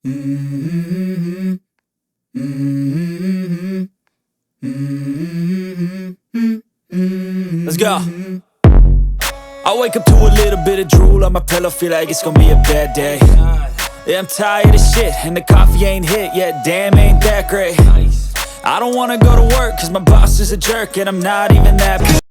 Mm-hmm. Mm-hmm. Mm-hmm. Let's go. I wake up to a little bit of drool on my pillow, feel like it's gonna be a bad day. Yeah, I'm tired of shit, and the coffee ain't hit yet, damn, ain't that great. I don't wanna go to work, cause my boss is a jerk, and I'm not even that.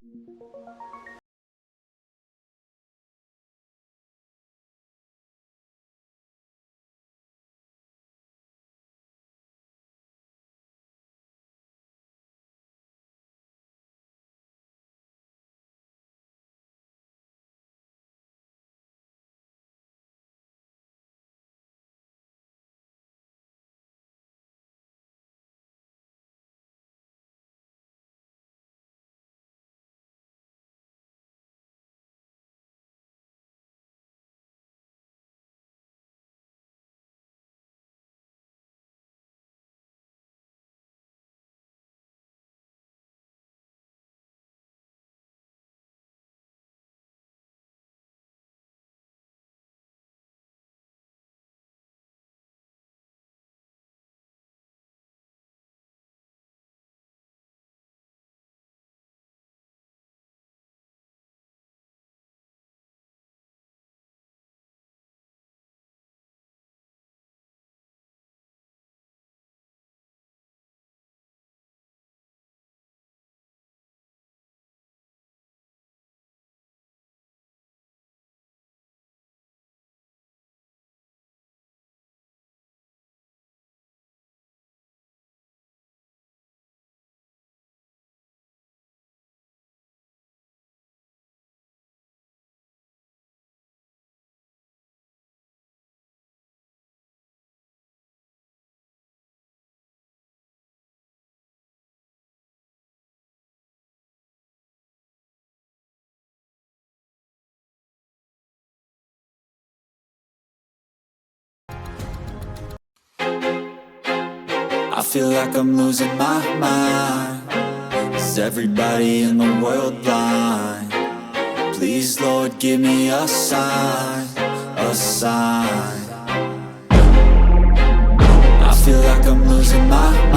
I feel like I'm losing my mind. Is everybody in the world blind? Please, Lord, give me a sign, a sign. I feel like I'm losing my mind.